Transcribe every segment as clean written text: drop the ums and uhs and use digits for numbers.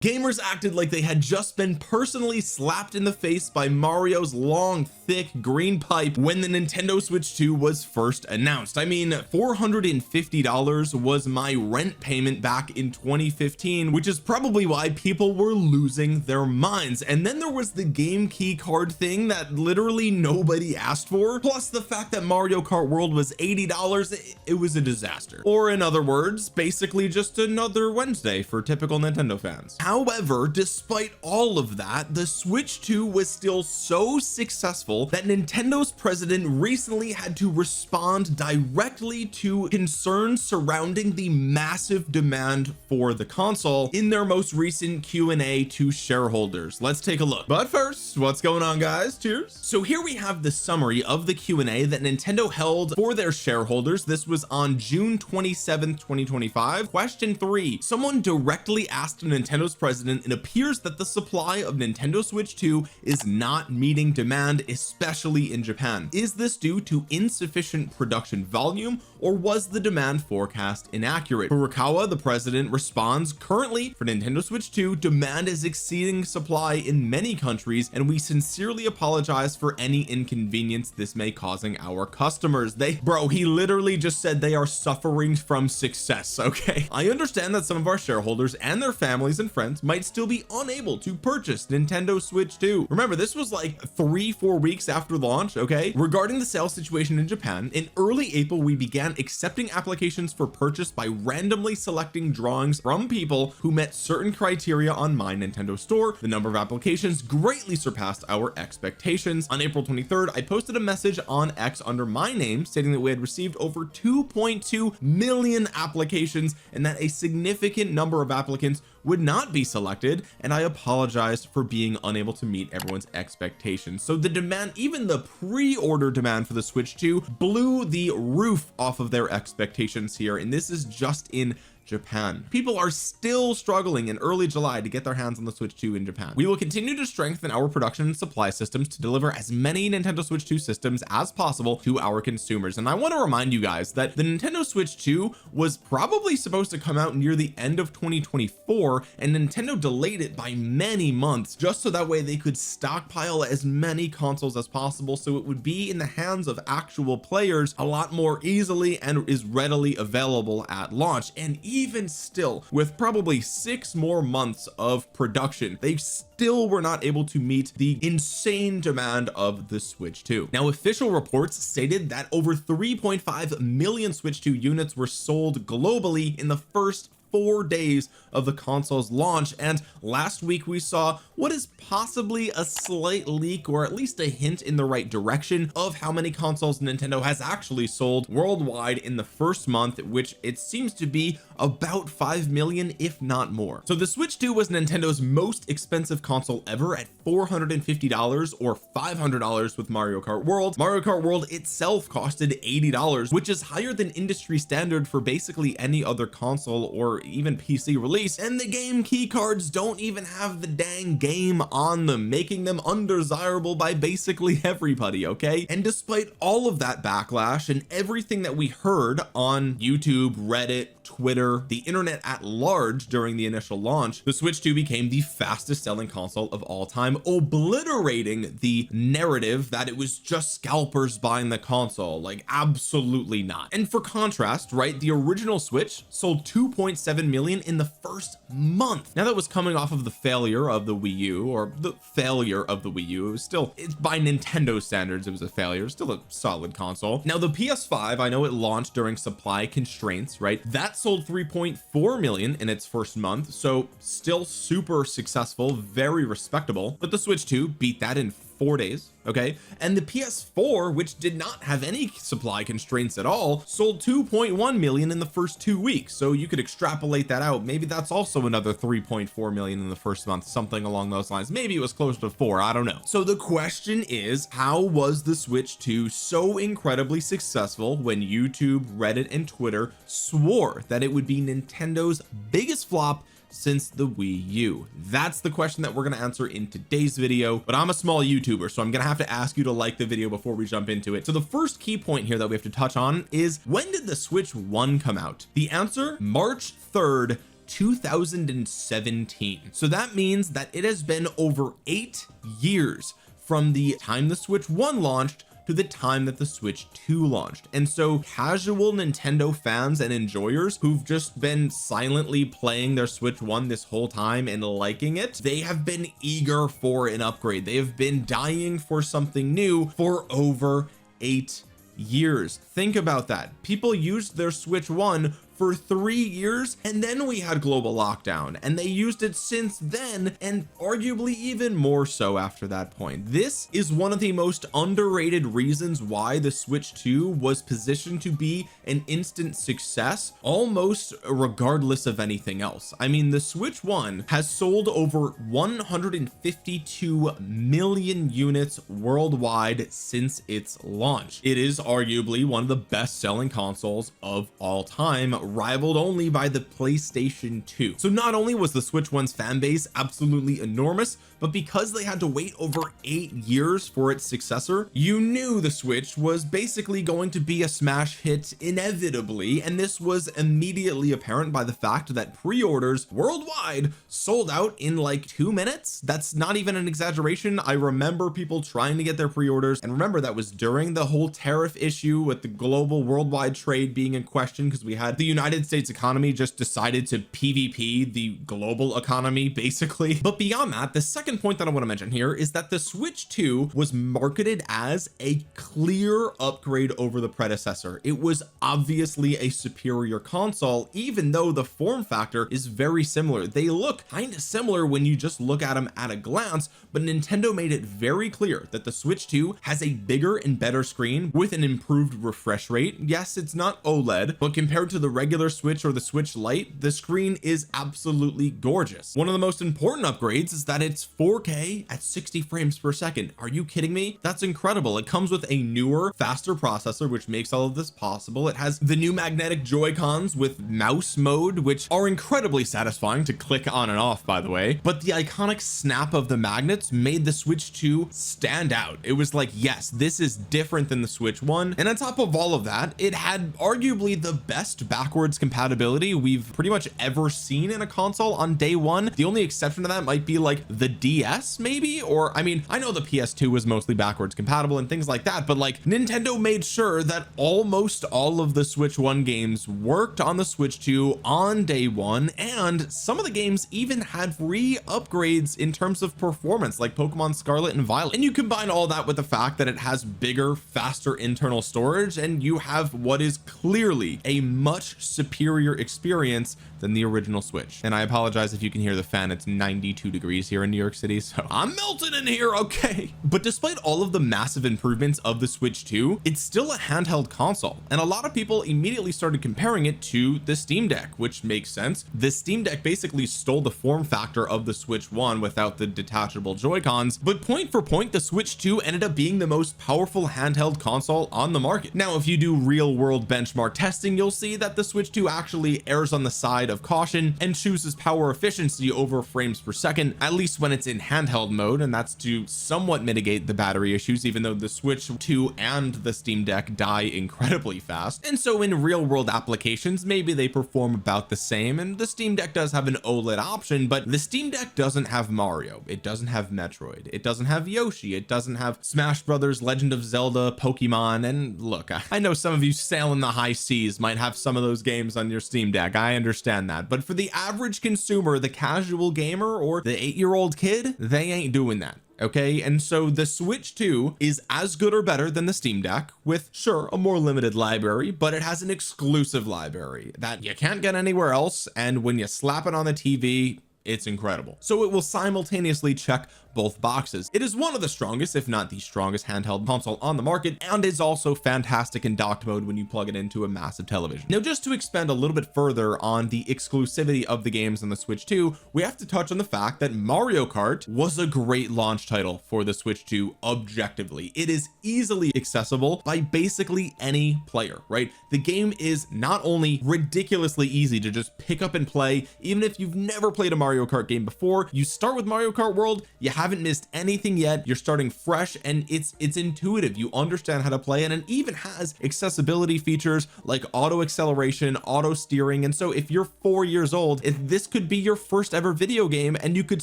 Gamers acted like they had just been personally slapped in the face by Mario's long, thick green pipe when the Nintendo Switch 2 was first announced. I mean, $450 was my rent payment back in 2015, which is probably why people were losing their minds. And then there was the game key card thing that literally nobody asked for, plus the fact that Mario Kart World was $80. It was a disaster, or in other words, basically just another Wednesday for typical Nintendo fans. However, despite all of that, the Switch 2 was still so successful that Nintendo's president recently had to respond directly to concerns surrounding the massive demand for the console in their most recent Q&A to shareholders. Let's take a look. But first, what's going on, guys? Cheers. So here we have the summary of the Q&A that Nintendo held for their shareholders. This was on June 27th 2025. Question 3, someone directly asked Nintendo's president, it appears that the supply of Nintendo Switch 2 is not meeting demand, especially in Japan. Is this due to insufficient production volume, or was the demand forecast inaccurate? Furukawa, the president, responds, currently for Nintendo Switch 2, demand is exceeding supply in many countries, and we sincerely apologize for any inconvenience this may causing our customers. He literally just said they are suffering from success. Okay, I understand that some of our shareholders and their families and friends might still be unable to purchase Nintendo Switch 2. Remember, this was like 3-4 weeks after launch. Okay, regarding the sales situation in Japan, in early April we began accepting applications for purchase by randomly selecting drawings from people who met certain criteria on My Nintendo Store. The number of applications greatly surpassed our expectations. On April 23rd, I posted a message on X under my name stating that we had received over 2.2 million applications and that a significant number of applicants would not be selected, and I apologized for being unable to meet everyone's expectations. So the demand, even the pre-order demand for the Switch 2, blew the roof off of their expectations here, and this is just in Japan. People are still struggling in early July to get their hands on the Switch 2 in Japan. We will continue to strengthen our production and supply systems to deliver as many Nintendo Switch 2 systems as possible to our consumers. And I want to remind you guys that the Nintendo Switch 2 was probably supposed to come out near the end of 2024, and Nintendo delayed it by many months just so that way they could stockpile as many consoles as possible, so it would be in the hands of actual players a lot more easily and is readily available at launch. And even still, with probably 6 more months of production, they still were not able to meet the insane demand of the Switch 2. Now, official reports stated that over 3.5 million Switch 2 units were sold globally in the first 4 days of the console's launch, and last week we saw what is possibly a slight leak, or at least a hint in the right direction, of how many consoles Nintendo has actually sold worldwide in the first month, which it seems to be about 5 million, if not more. So the Switch 2 was Nintendo's most expensive console ever at $450 or $500 with Mario Kart World. Mario Kart World itself costed $80, which is higher than industry standard for basically any other console or even PC release, and the game key cards don't even have the dang game on them, making them undesirable by basically everybody. Okay, and despite all of that backlash and everything that we heard on YouTube, Reddit, Twitter, the internet at large during the initial launch, the Switch 2 became the fastest selling console of all time, obliterating the narrative that it was just scalpers buying the console. Like, absolutely not. And for contrast, right, the original Switch sold 2.7 million in the first month. Now, that was coming off of the failure of the Wii U, or the failure of the Wii U. It was still, it's by Nintendo standards, it was a failure, still a solid console. Now, the PS5, I know it launched during supply constraints, right? That sold 3.4 million in its first month, so still super successful, very respectable. But the Switch 2 beat that in 4 days. Okay, and the PS4, which did not have any supply constraints at all, sold 2.1 million in the first 2 weeks. So you could extrapolate that out. Maybe that's also another 3.4 million in the first month, something along those lines. Maybe it was closer to 4, I don't know. So the question is, how was the Switch 2 so incredibly successful when YouTube, Reddit, and Twitter swore that it would be Nintendo's biggest flop since the Wii U? That's the question that we're going to answer in today's video, but I'm a small YouTuber, so I'm going to have to ask you to like the video before we jump into it. So the first key point here that we have to touch on is, when did the Switch 1 come out? The answer, March 3rd 2017. So that means that it has been over 8 years from the time the Switch 1 launched to the time that the Switch 2 launched. And so casual Nintendo fans and enjoyers who've just been silently playing their Switch 1 this whole time and liking it, they have been eager for an upgrade. They have been dying for something new for over 8 years. Think about that. People used their Switch 1 for 3 years, and then we had global lockdown, and they used it since then, and arguably even more so after that point. This is one of the most underrated reasons why the Switch 2 was positioned to be an instant success, almost regardless of anything else. I mean, the Switch 1 has sold over 152 million units worldwide since its launch. It is arguably one of the best-selling consoles of all time, rivaled only by the PlayStation 2. So not only was the Switch 1's fan base absolutely enormous, but because they had to wait over 8 years for its successor, you knew the Switch was basically going to be a smash hit inevitably, and this was immediately apparent by the fact that pre-orders worldwide sold out in like 2 minutes. That's not even an exaggeration. I remember people trying to get their pre-orders, and remember that was during the whole tariff issue with the global worldwide trade being in question, because we had the United States economy just decided to PvP the global economy basically. But beyond that, the second point that I want to mention here is that the Switch 2 was marketed as a clear upgrade over the predecessor. It was obviously a superior console, even though the form factor is very similar. They look kind of similar when you just look at them at a glance, but Nintendo made it very clear that the Switch 2 has a bigger and better screen with an improved refresh rate. Yes, it's not OLED, but compared to the regular Switch or the Switch Lite, the screen is absolutely gorgeous. One of the most important upgrades is that it's 4K at 60 frames per second. Are you kidding me? That's incredible. It comes with a newer, faster processor, which makes all of this possible. It has the new magnetic Joy-Cons with mouse mode, which are incredibly satisfying to click on and off, by the way. But the iconic snap of the magnets made the Switch 2 stand out. It was like, yes, this is different than the Switch 1. And on top of all of that, it had arguably the best backwards compatibility we've pretty much ever seen in a console on day one. The only exception to that might be like the DS maybe, or I mean, I know the PS2 was mostly backwards compatible and things like that, but like Nintendo made sure that almost all of the Switch 1 games worked on the Switch 2 on day one, and some of the games even had free upgrades in terms of performance, like Pokemon Scarlet and Violet. And you combine all that with the fact that it has bigger, faster internal storage, and you have what is clearly a much superior experience than the original Switch. And I apologize if you can hear the fan. It's 92 degrees here in New York City, so I'm melting in here. Okay, but despite all of the massive improvements of the Switch 2, it's still a handheld console, and a lot of people immediately started comparing it to the Steam Deck, which makes sense. The Steam Deck basically stole the form factor of the Switch 1 without the detachable Joy-Cons, but point for point, the Switch 2 ended up being the most powerful handheld console on the market. Now, if you do real world benchmark testing, you'll see that the Switch 2 actually errs on the side of caution and chooses power efficiency over frames per second, at least when it's in handheld mode, and that's to somewhat mitigate the battery issues, even though the Switch 2 and the Steam Deck die incredibly fast. And so in real world applications, maybe they perform about the same, and the Steam Deck does have an OLED option, but the Steam Deck doesn't have Mario, it doesn't have Metroid, it doesn't have Yoshi, it doesn't have Smash Brothers, Legend of Zelda, Pokemon. And look, I know some of you sailing the high seas might have some of those games on your Steam Deck, I understand that, but for the average consumer, the casual gamer or the 8-year-old kid, they ain't doing that. Okay, and so the Switch 2 is as good or better than the Steam Deck, with sure a more limited library, but it has an exclusive library that you can't get anywhere else, and when you slap it on the TV, it's incredible. So it will simultaneously check both boxes. It is one of the strongest, if not the strongest, handheld console on the market, and is also fantastic in docked mode when you plug it into a massive television. Now, just to expand a little bit further on the exclusivity of the games on the Switch 2, we have to touch on the fact that Mario Kart was a great launch title for the Switch 2 objectively. It is easily accessible by basically any player, right? The game is not only ridiculously easy to just pick up and play, even if you've never played a Mario Kart game before. You start with Mario Kart World, you haven't missed anything yet. You're starting fresh, and it's intuitive. You understand how to play it, and it even has accessibility features like auto acceleration, auto steering. And so if you're 4 years old, if this could be your first ever video game, and you could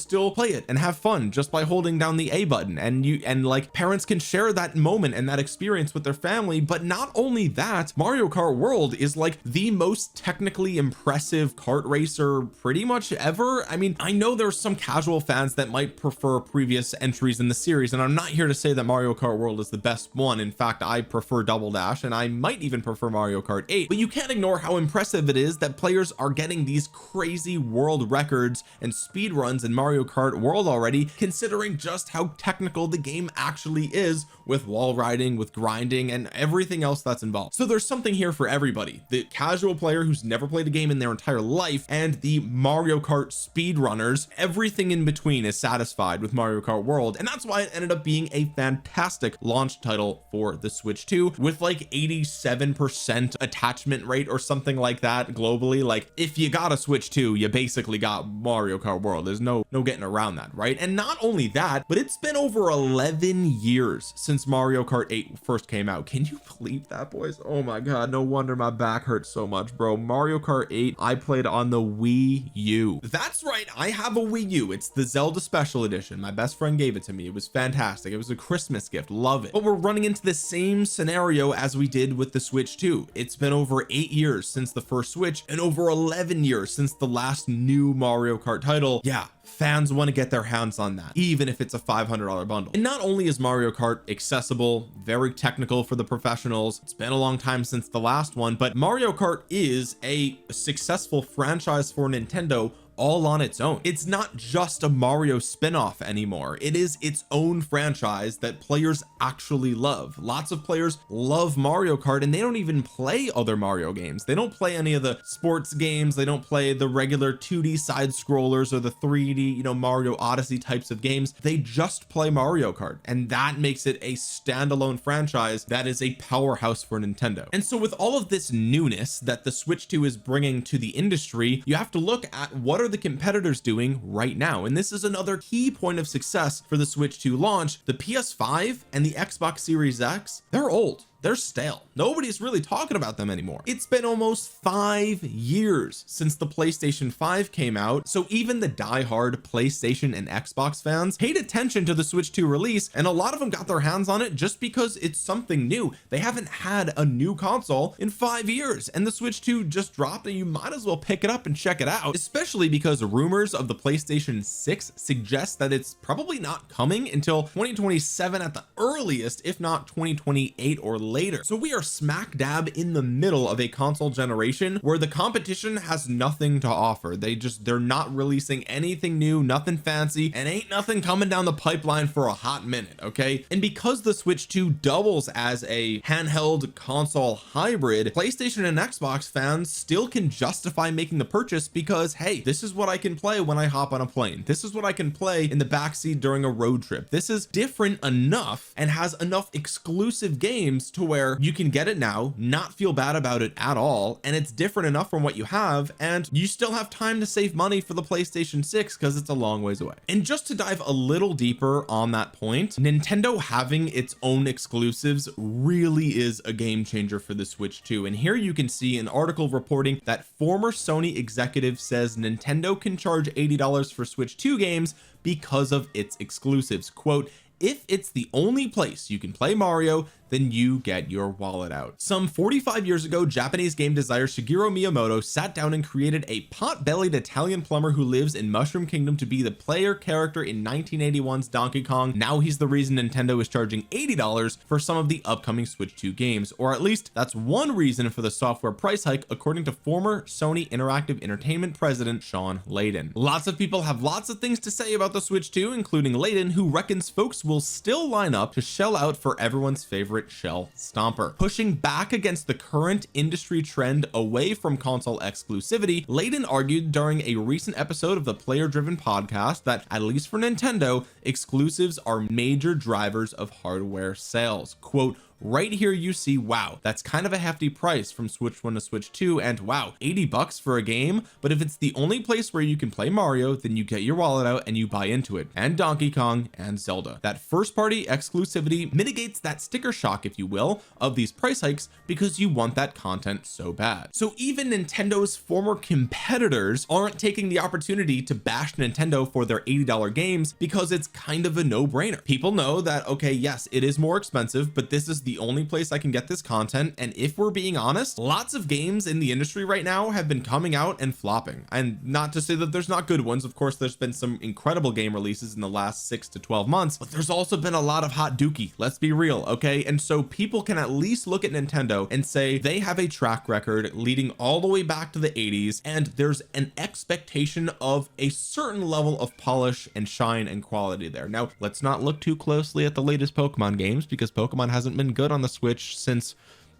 still play it and have fun just by holding down the A button, and like parents can share that moment and that experience with their family. But not only that, Mario Kart World is like the most technically impressive kart racer pretty much ever. I mean, I know there's some casual fans that might prefer previous entries in the series, and I'm not here to say that Mario Kart World is the best one. In fact, I prefer Double Dash, and I might even prefer Mario Kart 8, but you can't ignore how impressive it is that players are getting these crazy world records and speed runs in Mario Kart World already, considering just how technical the game actually is, with wall riding, with grinding, and everything else that's involved. So there's something here for everybody: the casual player who's never played a game in their entire life, and the Mario Kart speedrunners. Everything in between is satisfied with Mario Kart World, and that's why it ended up being a fantastic launch title for the Switch 2, with like 87% attachment rate or something like that globally. Like, if you got a Switch 2, you basically got Mario Kart World. There's no getting around that, right? And not only that, but it's been over 11 years since Mario Kart 8 first came out. Can you believe that, boys? Oh my god, no wonder my back hurts so much, bro. Mario Kart 8 I played on the Wii U. That's right, I have a Wii U. It's the Zelda Special Edition. My best friend gave it to me. It was fantastic. It was a Christmas gift. Love it. But we're running into the same scenario as we did with the Switch 2. It's been over 8 years since the first Switch, and over 11 years since the last new Mario Kart title. Yeah, fans want to get their hands on that, even if it's a $500 bundle. And not only is Mario Kart accessible, very technical for the professionals, it's been a long time since the last one, but Mario Kart is a successful franchise for Nintendo all on its own. It's not just a Mario spin-off anymore. It is its own franchise that players actually love. Lots of players love Mario Kart, and they don't even play other Mario games. They don't play any of the sports games. They don't play the regular 2D side scrollers or the 3D, Mario Odyssey types of games. They just play Mario Kart, and that makes it a standalone franchise that is a powerhouse for Nintendo. And so with all of this newness that the Switch 2 is bringing to the industry, you have to look at what are the competitors doing right now. And this is another key point of success for the Switch 2 launch. The PS5 and the Xbox Series X, they're old. They're stale. Nobody's really talking about them anymore. It's been almost 5 years since the PlayStation 5 came out, so even the die-hard PlayStation and Xbox fans paid attention to the Switch 2 release, and a lot of them got their hands on it just because it's something new. They haven't had a new console in 5 years, and the Switch 2 just dropped, and you might as well pick it up and check it out, especially because rumors of the PlayStation 6 suggest that it's probably not coming until 2027 at the earliest, if not 2028 or later. So we are smack dab in the middle of a console generation where the competition has nothing to offer. They're not releasing anything new, nothing fancy, and ain't nothing coming down the pipeline for a hot minute. Okay, and because the Switch 2 doubles as a handheld console hybrid, PlayStation and Xbox fans still can justify making the purchase because, hey, this is what I can play when I hop on a plane. This is what I can play in the backseat during a road trip. This is different enough and has enough exclusive games to where you can get it now, not feel bad about it at all, and it's different enough from what you have, and you still have time to save money for the PlayStation 6 because it's a long ways away. And just to dive a little deeper on that point, Nintendo having its own exclusives really is a game changer for the Switch 2. And here you can see an article reporting that former Sony executive says Nintendo can charge $80 for Switch 2 games because of its exclusives. Quote, "If it's the only place you can play Mario, then you get your wallet out." Some 45 years ago, Japanese game designer Shigeru Miyamoto sat down and created a pot-bellied Italian plumber who lives in Mushroom Kingdom to be the player character in 1981's Donkey Kong. Now he's the reason Nintendo is charging $80 for some of the upcoming Switch 2 games, or at least that's one reason for the software price hike, according to former Sony Interactive Entertainment president Sean Layden. Lots of people have lots of things to say about the Switch 2, including Layden, who reckons folks will still line up to shell out for everyone's favorite shell stomper. Pushing back against the current industry trend away from console exclusivity, Layden argued during a recent episode of the Player Driven podcast that, at least for Nintendo, exclusives are major drivers of hardware sales. Quote, right here you see, wow, that's kind of a hefty price from Switch 1 to Switch 2, and wow, 80 bucks for a game. But if it's the only place where you can play Mario, then you get your wallet out and you buy into it, and Donkey Kong and Zelda. That first party exclusivity mitigates that sticker shock, if you will, of these price hikes, because you want that content so bad. So even Nintendo's former competitors aren't taking the opportunity to bash Nintendo for their $80 games, because it's kind of a no-brainer. People know that, okay, yes, it is more expensive, but this is the only place I can get this content. And if we're being honest, lots of games in the industry right now have been coming out and flopping. And not to say that there's not good ones, of course there's been some incredible game releases in the last 6 to 12 months, but there's also been a lot of hot dookie, let's be real. Okay, and so people can at least look at Nintendo and say they have a track record leading all the way back to the 80s, and there's an expectation of a certain level of polish and shine and quality there. Now let's not look too closely at the latest Pokemon games, because Pokemon hasn't been good on the Switch since,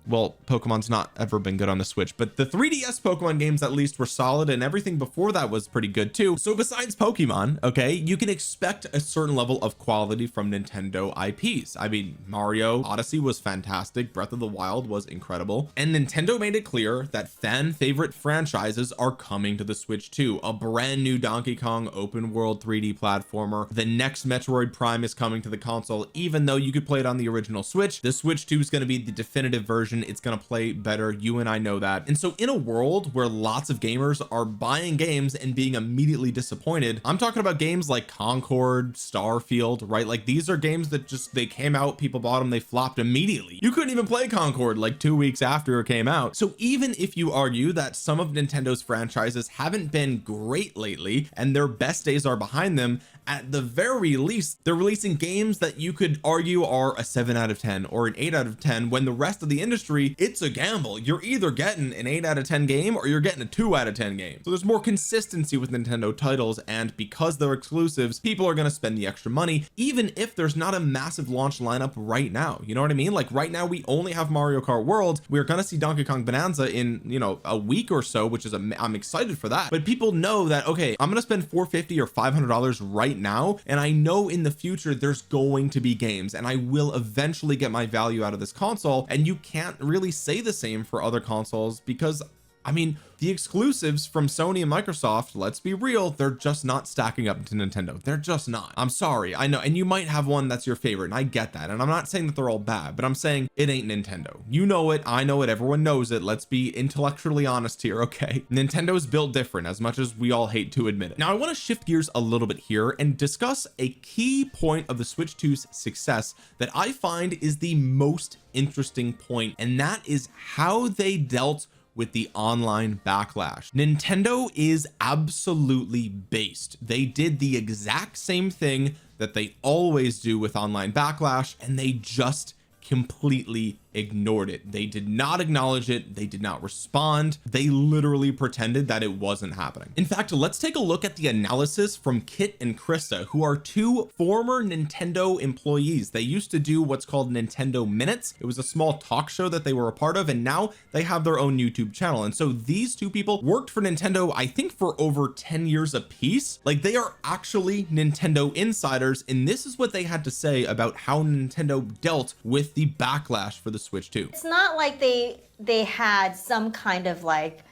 well, Pokemon's not ever been good on the Switch, but the 3DS Pokemon games at least were solid, and everything before that was pretty good too. So besides Pokemon, okay, you can expect a certain level of quality from Nintendo IPs. I mean, Mario Odyssey was fantastic, Breath of the Wild was incredible, and Nintendo made it clear that fan favorite franchises are coming to the Switch too. A brand new Donkey Kong open world 3D platformer, the next Metroid Prime is coming to the console. Even though you could play it on the original Switch, the Switch 2 is going to be the definitive version. It's going to play better, you and I know that. And so in a world where lots of gamers are buying games and being immediately disappointed, I'm talking about games like Concord, Starfield, right? Like these are games that just, they came out, people bought them, they flopped immediately. You couldn't even play Concord like 2 weeks after it came out. So even if you argue that some of Nintendo's franchises haven't been great lately and their best days are behind them, at the very least they're releasing games that you could argue are a 7 out of 10 or an 8 out of 10, when the rest of the industry, it's a gamble. You're either getting an 8 out of 10 game or you're getting a 2 out of 10 game. So there's more consistency with Nintendo titles, and because they're exclusives, people are going to spend the extra money, even if there's not a massive launch lineup right now. You know what I mean? Like right now we only have Mario Kart World. We're going to see Donkey Kong Bonanza in, you know, a week or so, which is I'm excited for that. But people know that, okay, I'm going to spend $450 or $500 right now, and I know in the future there's going to be games, and I will eventually get my value out of this console. And you can't really say the same for other consoles, because I mean, the exclusives from Sony and Microsoft, let's be real, they're just not stacking up to Nintendo. They're just not. I'm sorry, I know, and you might have one that's your favorite, and I get that, and I'm not saying that they're all bad, but I'm saying it ain't Nintendo. You know it, I know it, everyone knows it. Let's be intellectually honest here, okay? Nintendo's built different, as much as we all hate to admit it. Now I want to shift gears a little bit here and discuss a key point of the Switch 2's success that I find is the most interesting point, and that is how they dealt with the online backlash. Nintendo is absolutely based. They did the exact same thing that they always do with online backlash, and they just completely ignored it. They did not acknowledge it. They did not respond. They literally pretended that it wasn't happening. In fact, let's take a look at the analysis from Kit and Krista, who are two former Nintendo employees. They used to do what's called Nintendo Minutes. It was a small talk show that they were a part of, and now they have their own YouTube channel. And so these two people worked for Nintendo, I think for over 10 years apiece. Like they are actually Nintendo insiders, and this is what they had to say about how Nintendo dealt with the backlash for the Switch 2. It's not like they had some kind of like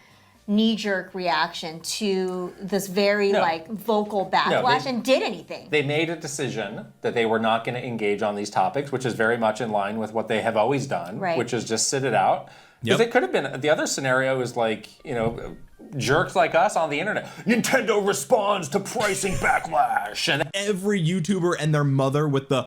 knee-jerk reaction to this very like vocal backlash and did anything. They made a decision that they were not going to engage on these topics, which is very much in line with what they have always done, which is just sit it out. Because it could have been, the other scenario is like, you know, jerks like us on the internet. Nintendo responds to pricing backlash. And every YouTuber and their mother with the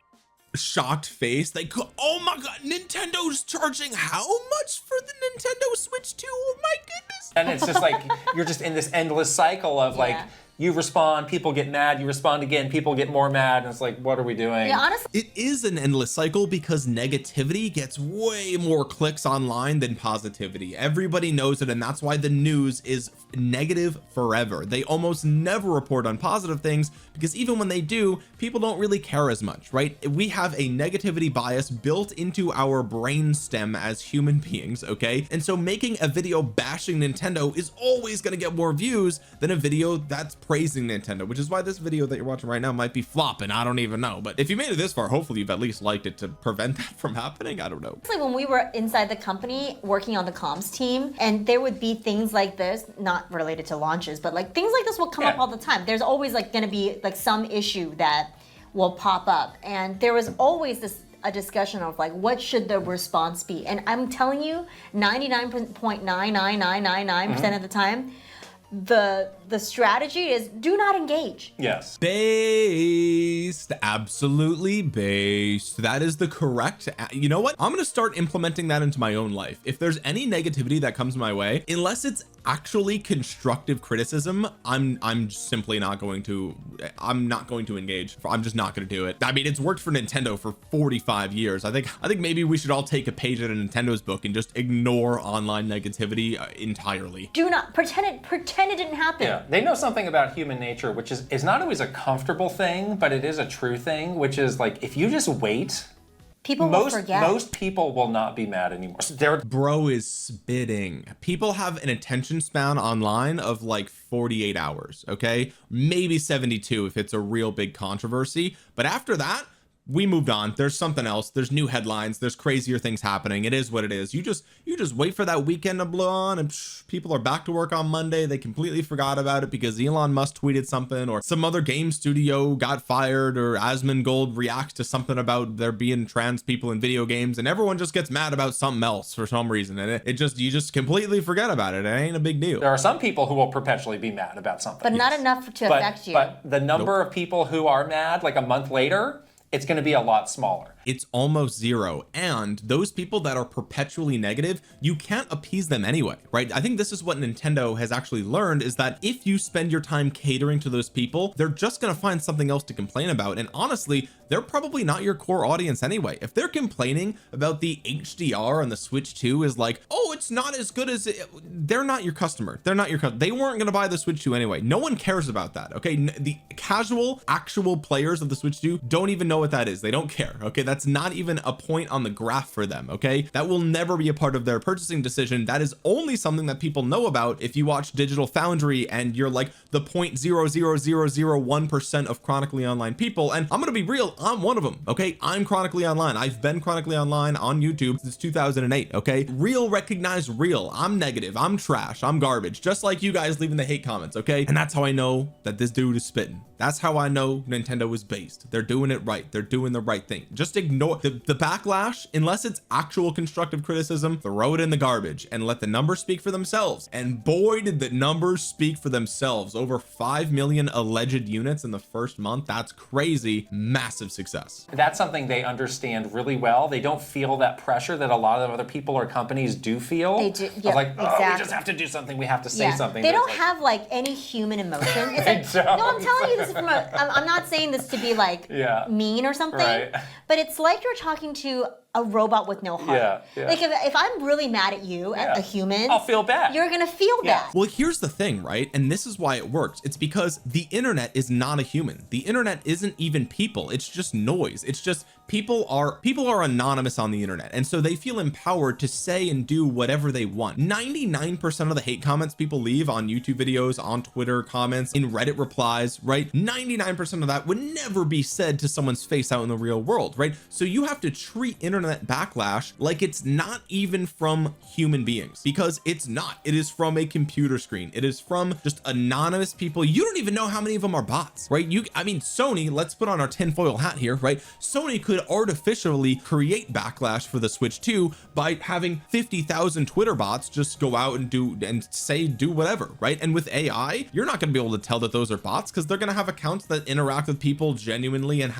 shocked face, they go, oh my god, Nintendo's charging how much for the Nintendo Switch 2? Oh my goodness. And it's just like you're just in this endless cycle of like you respond, people get mad, you respond again, people get more mad, and it's like, what are we doing? Yeah, honestly, it is an endless cycle because negativity gets way more clicks online than positivity. Everybody knows it, and that's why the news is negative forever. They almost never report on positive things because even when they do, people don't really care as much, right? We have a negativity bias built into our brain stem as human beings, okay? And so making a video bashing Nintendo is always going to get more views than a video that's praising Nintendo, which is why this video that you're watching right now might be flopping. I don't even know, but if you made it this far, hopefully you've at least liked it to prevent that from happening. I don't know. It's like when we were inside the company working on the comms team, and there would be things like this, not related to launches, but like things like this will come up all the time. There's always like going to be like some issue that will pop up, and there was always a discussion of like what should the response be, and I'm telling you 99.99999% of the time the strategy is do not engage. Yes. Based, absolutely based. That is the correct. You know what? I'm going to start implementing that into my own life. If there's any negativity that comes my way, unless it's actually constructive criticism, I'm simply not going to, I'm not going to engage. I'm just not going to do it. I mean, it's worked for Nintendo for 45 years. I think maybe we should all take a page out of Nintendo's book and just ignore online negativity entirely. Do not pretend it didn't happen. Yeah, they know something about human nature, which is not always a comfortable thing, but it is a true thing, which is like if you just wait, people will forget. Most people will not be mad anymore. Bro is spitting. People have an attention span online of like 48 hours, okay? Maybe 72 if it's a real big controversy. But after that, we moved on. There's something else. There's new headlines. There's crazier things happening. It is what it is. You just wait for that weekend to blow on, and people are back to work on Monday. They completely forgot about it because Elon Musk tweeted something, or some other game studio got fired, or Asmongold reacts to something about there being trans people in video games, and everyone just gets mad about something else for some reason, and you just completely forget about it. It ain't a big deal. There are some people who will perpetually be mad about something, but not enough to affect you. But the number of people who are mad like a month later, it's going to be a lot smaller. It's almost zero. And those people that are perpetually negative, you can't appease them anyway, right? I think this is what Nintendo has actually learned, is that if you spend your time catering to those people, they're just going to find something else to complain about. And honestly, they're probably not your core audience anyway. If they're complaining about the HDR on the Switch 2 is like, oh, it's not as good as it, they're not your customer. They're not your customer. They weren't going to buy the Switch 2 anyway. No one cares about that. Okay. The casual actual players of the Switch 2 don't even know what that is. They don't care. Okay. That's not even a point on the graph for them. Okay. That will never be a part of their purchasing decision. That is only something that people know about if you watch Digital Foundry and you're like the 0.00001% of chronically online people. And I'm going to be real. I'm one of them. Okay. I'm chronically online. I've been chronically online on YouTube since 2008. Okay. Real, recognize real. I'm negative. I'm trash. I'm garbage. Just like you guys leaving the hate comments. Okay. And that's how I know that this dude is spitting. That's how I know Nintendo is based. They're doing it right. They're doing the right thing. Just ignore the backlash. Unless it's actual constructive criticism, throw it in the garbage and let the numbers speak for themselves. And boy, did the numbers speak for themselves. Over 5 million alleged units in the first month. That's crazy. Massive success. That's something they understand really well. They don't feel that pressure that a lot of other people or companies do feel. They do. Yeah, like, exactly. Oh, we just have to do something. We have to say something. They don't have like any human emotion. It's like, no, I'm telling you this from a, I'm not saying this to be like mean or something, but it's like you're talking to a robot with no heart. Like if I'm really mad at you, at a human, I'll feel bad. You're gonna feel bad. Well, here's the thing, right? And this is why it works. It's because the internet is not a human. The internet isn't even people. It's just noise. It's just people are anonymous on the internet, and so they feel empowered to say and do whatever they want. 99% of the hate comments people leave on YouTube videos, on Twitter comments, in Reddit replies, right? 99% of that would never be said to someone's face out in the real world, right? So you have to treat internet backlash like it's not even from human beings, because it's not. It is from a computer screen. It is from just anonymous people. You don't even know how many of them are bots, right? I mean, Sony, let's put on our tinfoil hat here, right? Sony could artificially create backlash for the Switch 2 by having 50,000 Twitter bots just go out and do whatever, right? And with AI, you're not going to be able to tell that those are bots, because they're going to have accounts that interact with people genuinely and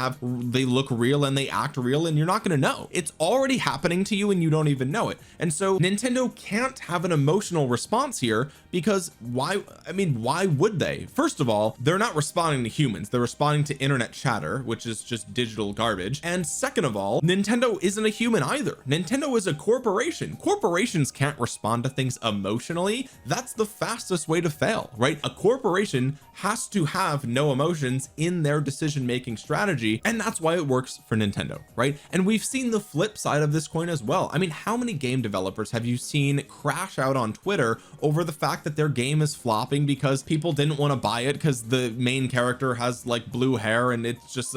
they look real and they act real, and you're not going to know. It's already happening to you and you don't even know it. And so Nintendo can't have an emotional response here, because why would they? First of all, they're not responding to humans. They're responding to internet chatter, which is just digital garbage. And second of all, Nintendo isn't a human either. Nintendo is a corporation. Corporations can't respond to things emotionally. That's the fastest way to fail, right? A corporation has to have no emotions in their decision-making strategy, and that's why it works for Nintendo, right? And we've seen the flaw flip side of this coin as well. I mean, how many game developers have you seen crash out on Twitter over the fact that their game is flopping because people didn't want to buy it because the main character has like blue hair and it's just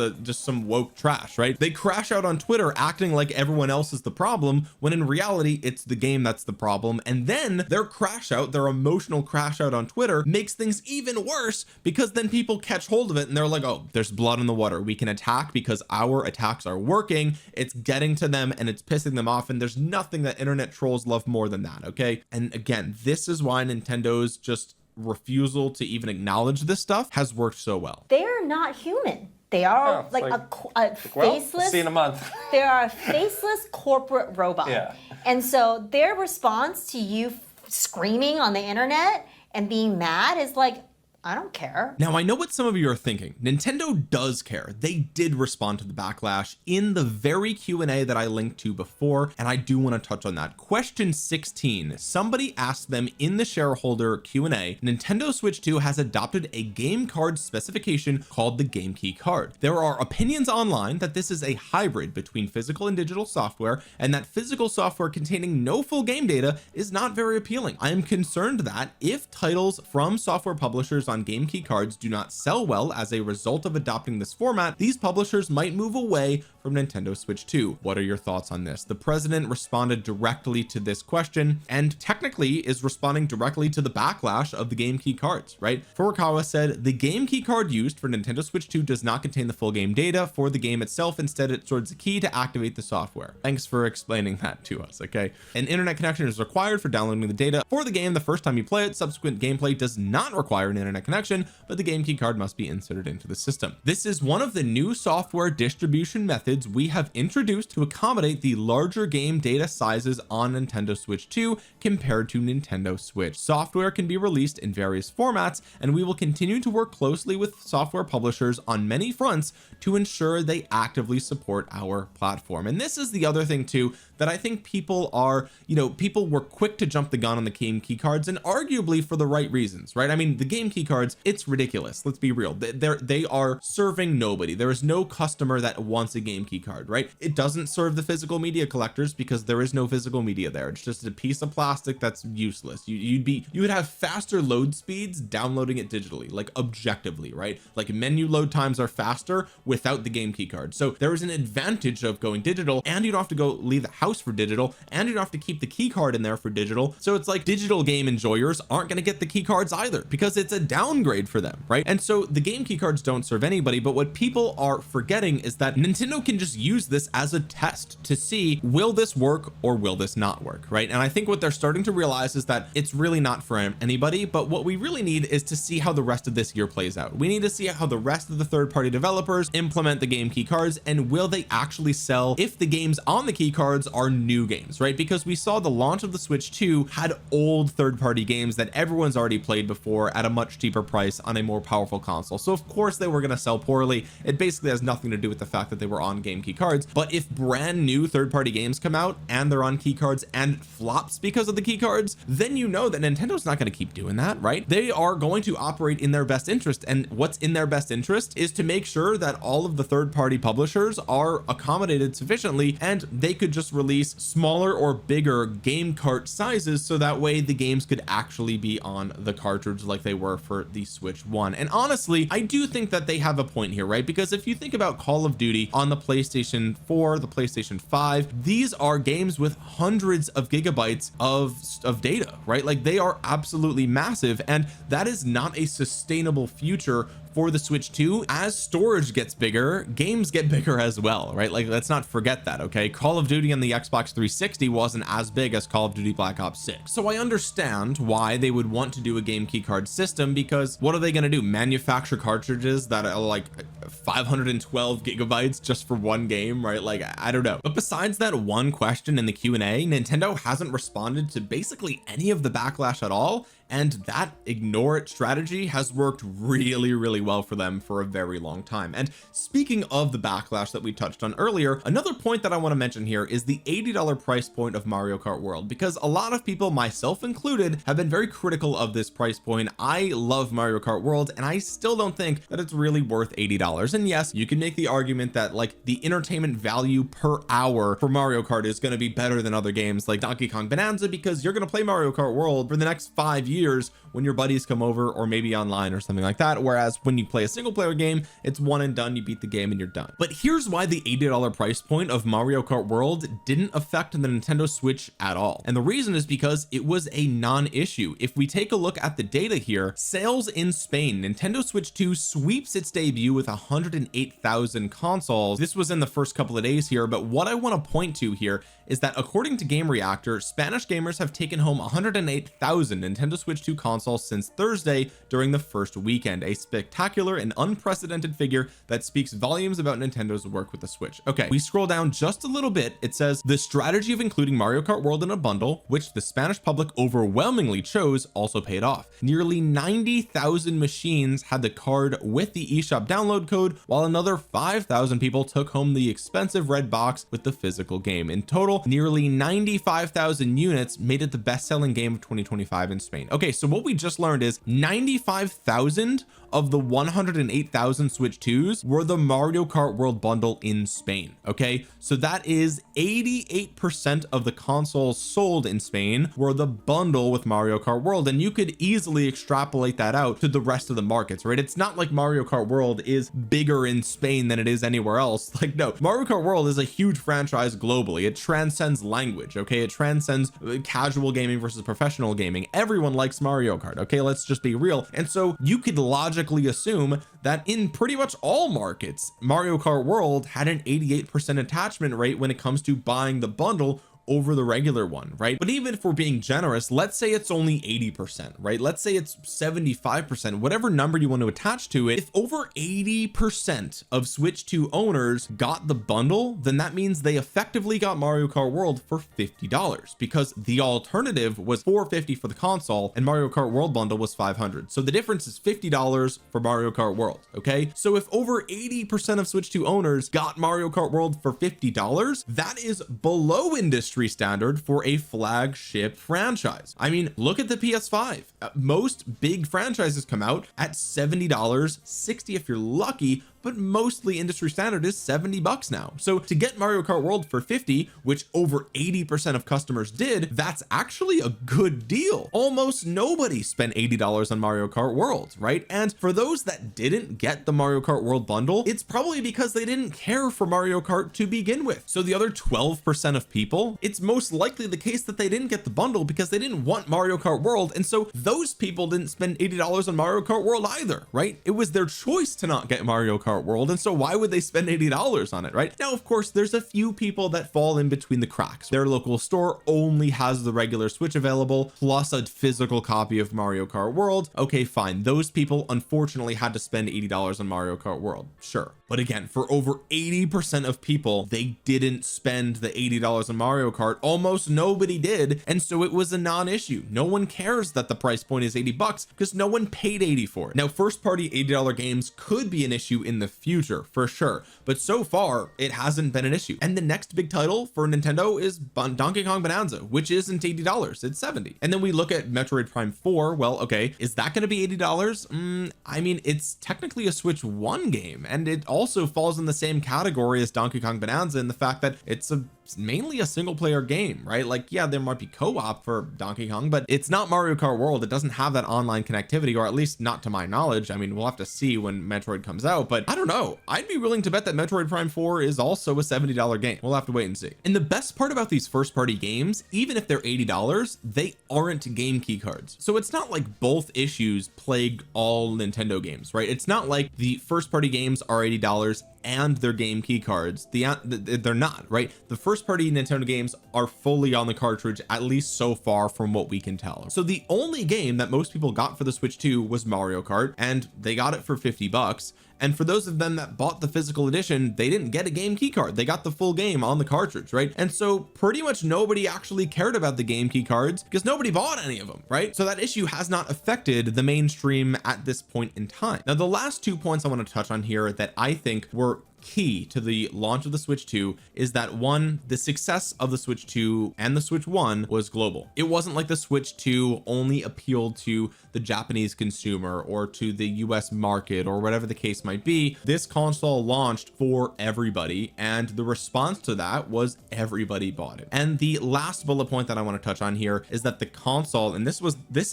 some woke trash, right? They crash out on Twitter acting like everyone else is the problem when in reality it's the game that's the problem. And then their crash out, their emotional crash out on Twitter makes things even worse because then people catch hold of it and they're like, oh, there's blood in the water, we can attack because our attacks are working, it's getting to them and it's pissing them off. And there's nothing that internet trolls love more than that. Okay, and again, this is why Nintendo's just refusal to even acknowledge this stuff has worked so well. They're not human. They are a faceless. Well, see you in a month. They are a faceless corporate robot. Yeah. And so their response to you screaming on the internet and being mad is like, I don't care. Now, I know what some of you are thinking. Nintendo does care. They did respond to the backlash in the very Q&A that I linked to before, and I do want to touch on that. Question 16. Somebody asked them in the shareholder Q&A, Nintendo Switch 2 has adopted a game card specification called the Game Key card. There are opinions online that this is a hybrid between physical and digital software, and that physical software containing no full game data is not very appealing. I am concerned that if titles from software publishers on Game Key cards do not sell well as a result of adopting this format, these publishers might move away from Nintendo Switch 2. What are your thoughts on this? The president responded directly to this question and technically is responding directly to the backlash of the Game Key cards, right? Furukawa said the Game Key card used for Nintendo Switch 2 does not contain the full game data for the game itself. Instead, it stores a key to activate the software. Thanks for explaining that to us. Okay, an internet connection is required for downloading the data for the game the first time you play it. Subsequent gameplay does not require an internet connection, but the Game Key card must be inserted into the system. This is one of the new software distribution methods we have introduced to accommodate the larger game data sizes on Nintendo Switch 2 compared to Nintendo Switch. Software can be released in various formats, and we will continue to work closely with software publishers on many fronts to ensure they actively support our platform. And this is the other thing too that I think people are, people were quick to jump the gun on the Game Key cards, and arguably for the right reasons, right? I mean, the Game Key cards, it's ridiculous. Let's be real. They are serving nobody. There is no customer that wants a Game Key card, right? It doesn't serve the physical media collectors because there is no physical media there. It's just a piece of plastic that's useless. You would have faster load speeds downloading it digitally, like objectively, right? Like menu load times are faster without the Game Key card. So there is an advantage of going digital, and you don't have to go leave the house for digital, and you don't have to keep the key card in there for digital. So it's like digital game enjoyers aren't going to get the key cards either because it's a downgrade for them, right? And so the Game Key cards don't serve anybody. But what people are forgetting is that Nintendo can just use this as a test to see, will this work or will this not work, right? And I think what they're starting to realize is that it's really not for anybody, but what we really need is to see how the rest of this year plays out. We need to see how the rest of the third-party developers implement the Game Key cards, and will they actually sell if the games on the key cards are new games, right? Because we saw the launch of the Switch 2 had old third-party games that everyone's already played before at a much cheaper price on a more powerful console. So of course they were going to sell poorly. It basically has nothing to do with the fact that they were on Game Key cards. But if brand new third-party games come out and they're on key cards and flops because of the key cards, then you know that Nintendo's not going to keep doing that, right? They are going to operate in their best interest, and what's in their best interest is to make sure that all of the third-party publishers are accommodated sufficiently, and they could just release smaller or bigger game cart sizes so that way the games could actually be on the cartridge like they were for the Switch 1. And honestly, I do think that they have a point here, right? Because if you think about Call of Duty on the PlayStation 4, the PlayStation 5, these are games with hundreds of gigabytes of data, right? Like they are absolutely massive, and that is not a sustainable future for the Switch 2. As storage gets bigger, games get bigger as well, right? Like let's not forget that. Okay, Call of Duty on the Xbox 360 wasn't as big as Call of Duty Black Ops 6. So I understand why they would want to do a game key card system, because what are they going to do, manufacture cartridges that are like 512 gigabytes just for one game, right? Like I don't know. But besides that one question in the Q&A, Nintendo hasn't responded to basically any of the backlash at all. and that ignore it strategy has worked really well for them for a very long time. And speaking of the backlash that we touched on earlier, another point that I want to mention here is the $80 price point of Mario Kart World, because a lot of people, myself included, have been very critical of this price point. I love Mario Kart World and I still don't think that it's really worth $80. And yes, you can make the argument that like the entertainment value per hour for Mario Kart is going to be better than other games like Donkey Kong Bonanza, because you're going to play Mario Kart World for the next 5 years when your buddies come over, or maybe online or something like that, whereas when you play a single player game, it's one and done, you beat the game and you're done. But here's why the $80 price point of Mario Kart World didn't affect the Nintendo Switch at all, and the reason is because it was a non-issue. If we take a look at the data here, sales in Spain, Nintendo Switch 2 sweeps its debut with 108,000 consoles. This was in the first couple of days here, but what I want to point to here is that according to Game Reactor, Spanish gamers have taken home 108,000 Nintendo Switch 2 consoles since Thursday during the first weekend, a spectacular and unprecedented figure that speaks volumes about Nintendo's work with the Switch. Okay, we scroll down just a little bit. It says the strategy of including Mario Kart World in a bundle, which the Spanish public overwhelmingly chose, also paid off. Nearly 90,000 machines had the card with the eShop download code, while another 5,000 people took home the expensive red box with the physical game. In total, nearly 95,000 units made it the best-selling game of 2025 in Spain. Okay, so what we just learned is 95,000 of the 108,000 Switch 2s were the Mario Kart World bundle in Spain. Okay, so that is 88% of the consoles sold in Spain were the bundle with Mario Kart World, and you could easily extrapolate that out to the rest of the markets, right? It's not like Mario Kart World is bigger in Spain than it is anywhere else. Like, no, Mario Kart World is a huge franchise globally. It transcends language. Okay, it transcends casual gaming versus professional gaming. Everyone likes Mario Kart. Okay, let's just be real. And so you could logically assume that in pretty much all markets, Mario Kart World had an 88% attachment rate when it comes to buying the bundle over the regular one, right? But even if we're being generous, let's say it's only 80%, right? Let's say it's 75%, whatever number you want to attach to it. If over 80% of Switch 2 owners got the bundle, then that means they effectively got Mario Kart World for $50, because the alternative was $450 for the console and Mario Kart World bundle was $500. So the difference is $50 for Mario Kart World. Okay, so if over 80% of Switch 2 owners got Mario Kart World for $50, that is below industry standard for a flagship franchise. I mean, look at the PS5. Most big franchises come out at $70, $60 if you're lucky, but mostly industry standard is $70 now. So to get Mario Kart World for $50, which over 80% of customers did, that's actually a good deal. Almost nobody spent $80 on Mario Kart World, right? And for those that didn't get the Mario Kart World bundle, it's probably because they didn't care for Mario Kart to begin with. So the other 12% of people, it's most likely the case that they didn't get the bundle because they didn't want Mario Kart World, and so those people didn't spend $80 on Mario Kart World either, right? It was their choice to not get Mario Kart World, and so why would they spend $80 on it, right? Now, of course, there's a few people that fall in between the cracks. Their local store only has the regular Switch available plus a physical copy of Mario Kart World. Okay, fine, those people unfortunately had to spend $80 on Mario Kart World, sure. But again, for over 80% of people, they didn't spend the $80 on Mario Kart. Almost nobody did, and so it was a non-issue. No one cares that the price point is $80 because no one paid $80 for it. Now, first-party $80 games could be an issue in the future for sure, but so far it hasn't been an issue. And the next big title for Nintendo is Donkey Kong Bonanza, which isn't $80, it's $70. And then we look at Metroid Prime 4. Well, okay, is that going to be $80? I mean, it's technically a Switch 1 game, and it also falls in the same category as Donkey Kong Bonanza in the fact that it's mainly a single player game, right? Like, yeah, there might be co-op for Donkey Kong, but it's not Mario Kart World. It doesn't have that online connectivity, or at least not to my knowledge. I mean, we'll have to see when Metroid comes out, but I don't know. I'd be willing to bet that Metroid Prime 4 is also a $70 game. We'll have to wait and see. And the best part about these first party games, even if they're $80, they aren't game key cards. So it's not like both issues plague all Nintendo games, right? It's not like the first party games are $80 and their game key cards. They're not, right? The first party Nintendo games are fully on the cartridge, at least so far from what we can tell. So the only game that most people got for the Switch 2 was Mario Kart, and they got it for $50. And for those of them that bought the physical edition, they didn't get a game key card, they got the full game on the cartridge, right? And so pretty much nobody actually cared about the game key cards because nobody bought any of them, right? So that issue has not affected the mainstream at this point in time. Now the last 2 points I want to touch on here that I think were key to the launch of the Switch 2 is that, one, the success of the Switch 2 and the Switch 1 was global. It wasn't like the Switch 2 only appealed to the Japanese consumer or to the US market or whatever the case might be. This console launched for everybody, and the response to that was everybody bought it. And the last bullet point that I want to touch on here is that the console, and this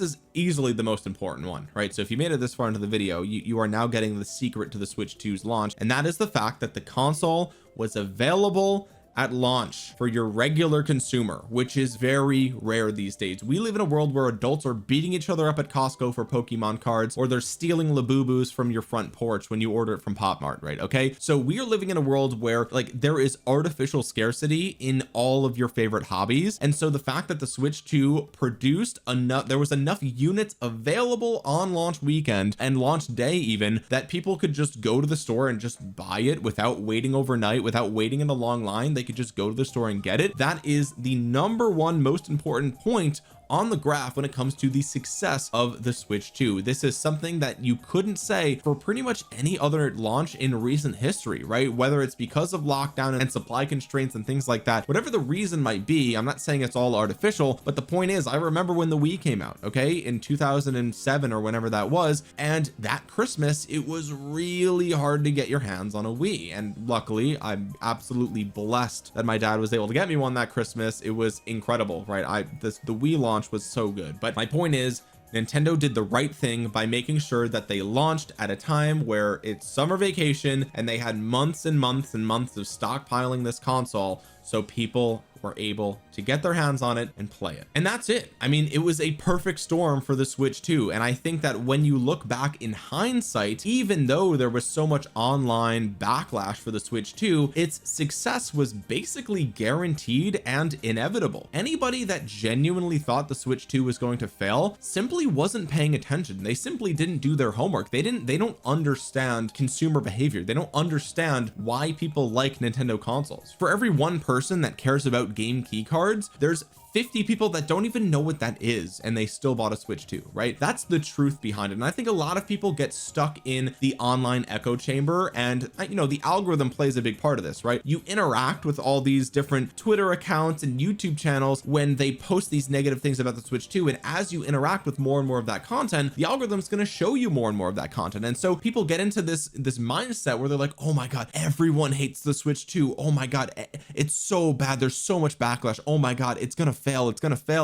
is easily the most important one, right? So if you made it this far into the video, you are now getting the secret to the Switch 2's launch, and that is the fact that the console was available at launch for your regular consumer, which is very rare these days. We live in a world where adults are beating each other up at Costco for Pokemon cards, or they're stealing Labubus from your front porch when you order it from Pop Mart, right? Okay, so we are living in a world where like there is artificial scarcity in all of your favorite hobbies, and so the fact that the Switch 2 produced enough, there was enough units available on launch weekend and launch day even, that people could just go to the store and just buy it without waiting overnight, without waiting in a long line. They could just go to the store and get it. That is the number one most important point on the graph when it comes to the success of the Switch 2. This is something that you couldn't say for pretty much any other launch in recent history, right? Whether it's because of lockdown and supply constraints and things like that, whatever the reason might be, I'm not saying it's all artificial, but the point is, I remember when the Wii came out, okay, in 2007 or whenever that was, and that Christmas it was really hard to get your hands on a Wii, and luckily I'm absolutely blessed that my dad was able to get me one that Christmas. It was incredible, right? The Wii launch was so good. But my point is, Nintendo did the right thing by making sure that they launched at a time where it's summer vacation and they had months and months and months of stockpiling this console, so people were able to get their hands on it and play it. And that's it. I mean, it was a perfect storm for the Switch 2. And I think that when you look back in hindsight, even though there was so much online backlash for the Switch 2, its success was basically guaranteed and inevitable. Anybody that genuinely thought the Switch 2 was going to fail simply wasn't paying attention. They simply didn't do their homework. They don't understand consumer behavior. They don't understand why people like Nintendo consoles. For every one person that cares about game key cards, there's 50 people that don't even know what that is, and they still bought a Switch 2, right? That's the truth behind it. And I think a lot of people get stuck in the online echo chamber, and you know, the algorithm plays a big part of this, right? You interact with all these different Twitter accounts and YouTube channels when they post these negative things about the Switch 2, and as you interact with more and more of that content, the algorithm's going to show you more and more of that content. And so people get into this mindset where they're like, oh my god, everyone hates the Switch 2, oh my god, it's so bad, there's so much backlash, oh my god, it's gonna fail.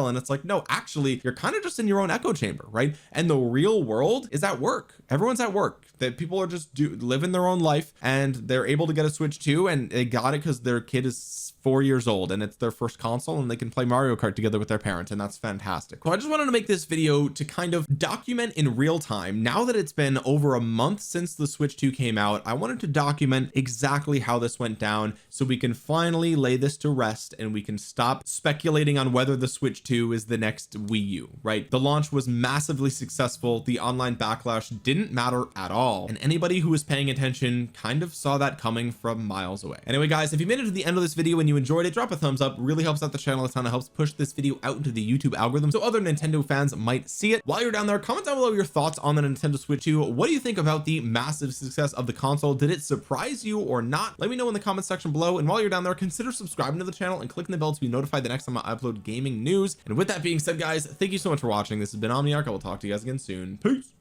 And it's like, no, actually you're kind of just in your own echo chamber, right? And the real world is at work. Everyone's at work. That people are just living their own life, and they're able to get a Switch 2, and they got it because their kid is 4 years old and it's their first console, and they can play Mario Kart together with their parents, and that's fantastic. So I just wanted to make this video to kind of document in real time, now that it's been over a month since the Switch 2 came out, I wanted to document exactly how this went down so we can finally lay this to rest and we can stop speculating on whether the Switch 2 is the next Wii U, right? The launch was massively successful. The online backlash didn't matter at all, and anybody who was paying attention kind of saw that coming from miles away. Anyway guys, if you made it to the end of this video and you enjoyed it, drop a thumbs up. Really helps out the channel a ton. It helps push this video out into the YouTube algorithm so other Nintendo fans might see it. While you're down there, comment down below your thoughts on the Nintendo Switch 2. What do you think about the massive success of the console? Did it surprise you or not? Let me know in the comment section below, and while you're down there, consider subscribing to the channel and clicking the bell to be notified the next time I upload gaming news. And with that being said guys, thank you so much for watching. This has been Omniarch. I will talk to you guys again soon. Peace.